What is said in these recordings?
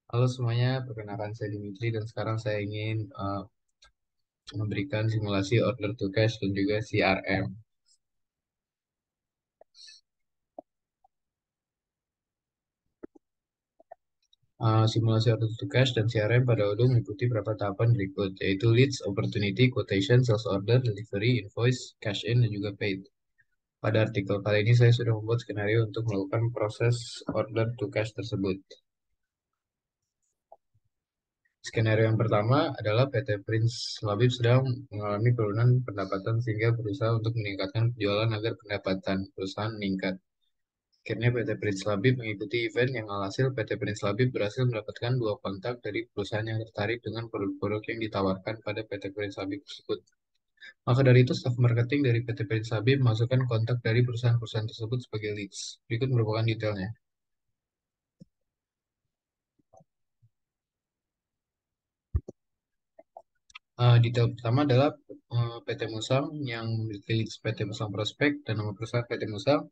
Halo semuanya, perkenalkan saya Dimitri dan sekarang saya ingin memberikan simulasi order to cash dan juga CRM. Simulasi order to cash dan CRM pada Odoo mengikuti beberapa tahapan berikut, yaitu leads, opportunity, quotation, sales order, delivery, invoice, cash in, dan juga paid. Pada artikel kali ini saya sudah membuat skenario untuk melakukan proses order to cash tersebut. Skenario yang pertama adalah PT Prince Labib sedang mengalami penurunan pendapatan sehingga berusaha untuk meningkatkan penjualan agar pendapatan perusahaan meningkat. Akhirnya PT Prince Labib mengikuti event yang alhasil PT Prince Labib berhasil mendapatkan dua kontak dari perusahaan yang tertarik dengan produk-produk yang ditawarkan pada PT Prince Labib tersebut. Maka dari itu, staf marketing dari PT Prince Labib memasukkan kontak dari perusahaan-perusahaan tersebut sebagai leads. Berikut merupakan detailnya. Detail pertama adalah PT Musang yang memiliki leads PT Musang Prospek dan nama perusahaan PT Musang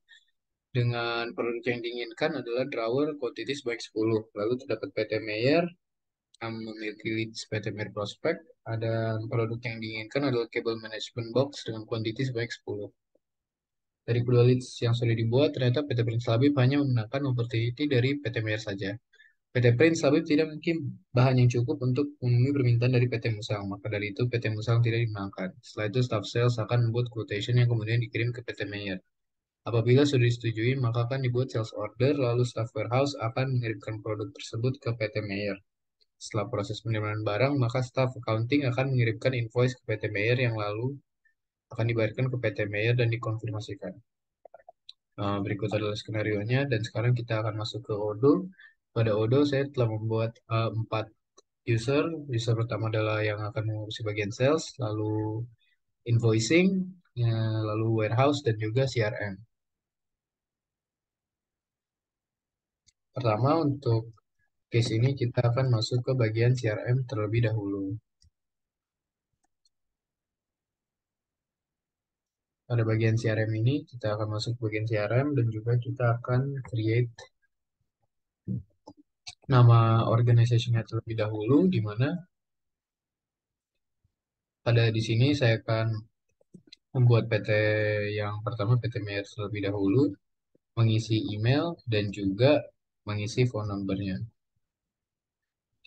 dengan produk yang diinginkan adalah drawer quantity sebanyak 10. Lalu terdapat PT Mayer yang memiliki leads PT Mer Prospect. Ada produk yang diinginkan adalah cable management box dengan kuantiti sebanyak 10. Dari kedua leads yang sudah dibuat, ternyata PT Prince Labib hanya menggunakan opportunity dari PT Mer saja. PT Prince Labib tidak mungkin bahan yang cukup untuk memenuhi permintaan dari PT Musang, maka dari itu PT Musang tidak dimenangkan. Setelah itu, staff sales akan membuat quotation yang kemudian dikirim ke PT Mayer. Apabila sudah disetujui, maka akan dibuat sales order, lalu staff warehouse akan mengirimkan produk tersebut ke PT Mayer. Setelah proses penerimaan barang, maka staf accounting akan mengirimkan invoice ke PT Mayer yang lalu akan dibayarkan ke PT Mayer dan dikonfirmasikan. Berikut adalah skenario-nya dan sekarang kita akan masuk ke Odoo. Pada Odoo saya telah membuat 4 user. User pertama adalah yang akan mengurusi bagian sales, lalu invoicing, lalu warehouse dan juga CRM. Pertama untuk case ini kita akan masuk ke bagian CRM terlebih dahulu. Pada bagian CRM ini, kita akan masuk ke bagian CRM dan juga kita akan create nama organization-nya terlebih dahulu, di mana pada di sini saya akan membuat PT yang pertama, PT Mayer terlebih dahulu, mengisi email dan juga mengisi phone number-nya.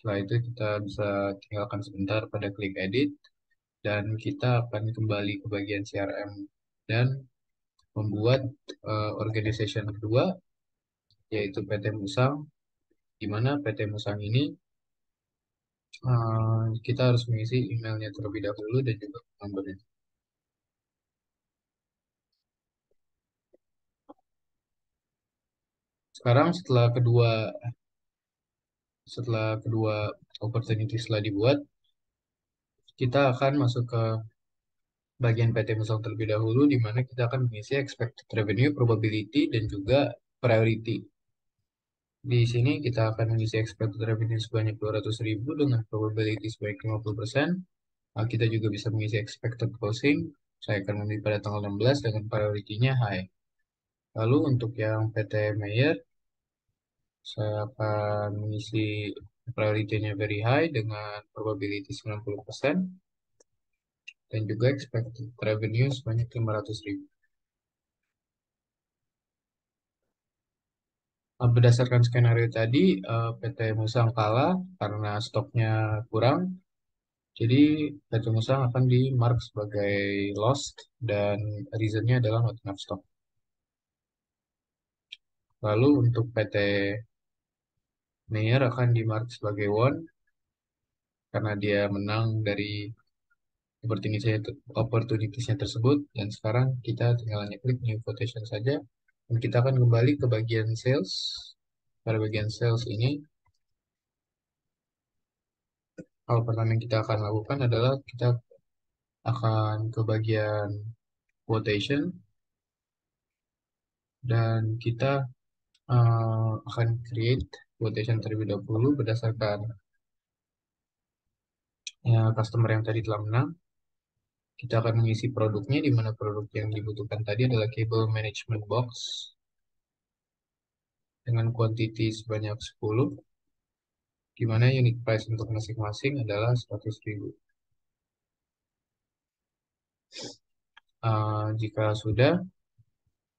Setelah itu kita bisa tinggalkan sebentar pada klik edit dan kita akan kembali ke bagian CRM dan membuat organization kedua yaitu PT Musang, di mana PT Musang ini kita harus mengisi emailnya terlebih dahulu dan juga nomornya. Sekarang setelah kedua opportunity setelah dibuat, kita akan masuk ke bagian PT Musang terlebih dahulu, di mana kita akan mengisi expected revenue, probability, dan juga priority. Di sini kita akan mengisi expected revenue sebanyak 200.000 dengan probability sebanyak 50%. Kita juga bisa mengisi expected closing. Saya akan memilih pada tanggal 16 dengan priority-nya high. Lalu untuk yang PT Mayer, saya akan mengisi priority-nya very high dengan probability 90% dan juga expected revenue sebanyak 500.000. Berdasarkan skenario tadi, PT Musang kalah karena stoknya kurang. Jadi PT Musang akan di-mark sebagai lost dan reasonnya adalah not enough stock. Lalu untuk PT Mayer akan di-mark sebagai won karena dia menang dari opportunitiesnya tersebut. Dan sekarang kita tinggal hanya klik new quotation saja. Dan kita akan kembali ke bagian sales. Pada bagian sales ini, hal pertama yang kita akan lakukan adalah kita akan ke bagian quotation dan kita akan create quotation terlebih dahulu berdasarkan ya, customer yang tadi telah menang. Kita akan mengisi produknya di mana produk yang dibutuhkan tadi adalah cable management box dengan quantity sebanyak 10. di mana unit price untuk masing-masing adalah 100.000. Jika sudah,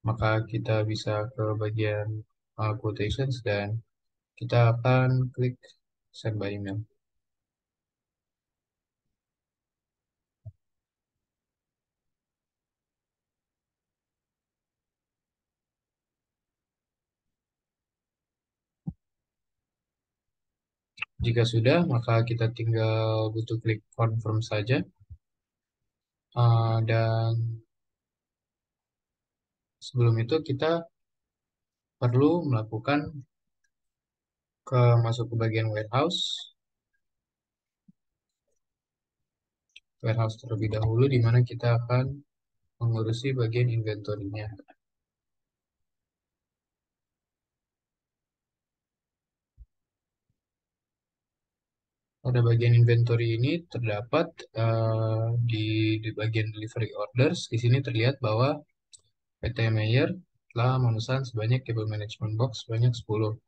maka kita bisa ke bagian quotations dan kita akan klik send by email. Jika sudah, maka kita tinggal butuh klik confirm saja. Dan sebelum itu kita perlu melakukan masuk ke bagian warehouse terlebih dahulu, di mana kita akan mengurusi bagian inventory-nya. Pada bagian inventory ini terdapat di bagian delivery orders. Di sini terlihat bahwa PT Mayer telah memesan sebanyak cable management box sebanyak 10.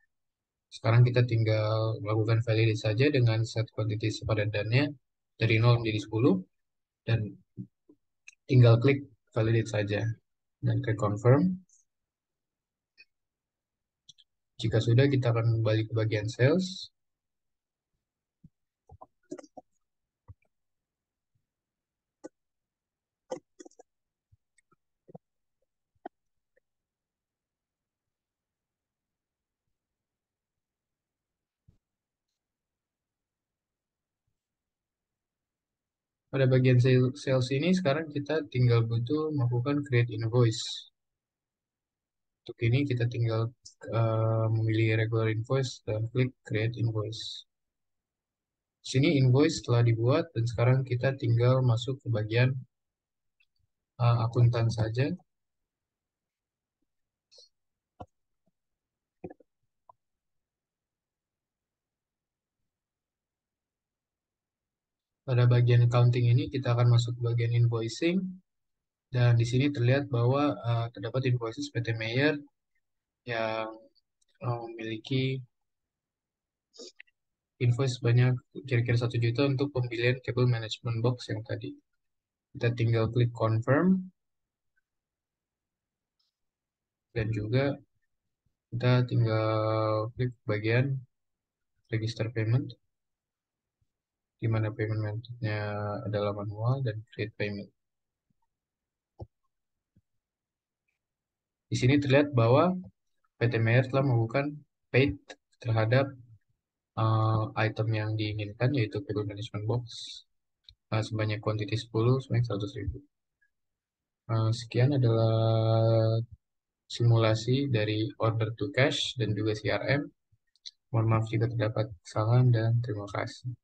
Sekarang kita tinggal melakukan validate saja dengan set quantity sepadatannya dari 0 menjadi 10 dan tinggal klik validate saja dan klik confirm. Jika sudah, kita akan kembali ke bagian sales. Pada bagian sales ini sekarang kita tinggal butuh melakukan create invoice. Untuk ini kita tinggal memilih regular invoice dan klik create invoice. Di sini invoice telah dibuat dan sekarang kita tinggal masuk ke bagian akuntan saja. Pada bagian accounting ini kita akan masuk ke bagian invoicing dan di sini terlihat bahwa terdapat invoices PT Mayer yang memiliki invoice sebanyak kira-kira 1 juta untuk pembelian cable management box yang tadi. Kita tinggal klik confirm dan juga kita tinggal klik bagian register payment di mana payment methodnya adalah manual dan create payment. Di sini terlihat bahwa PT Mayer telah melakukan paid terhadap item yang diinginkan yaitu cable management box sebanyak quantity 10 sebanyak 100.000. Sekian adalah simulasi dari order to cash dan juga CRM. Mohon maaf jika terdapat kesalahan dan terima kasih.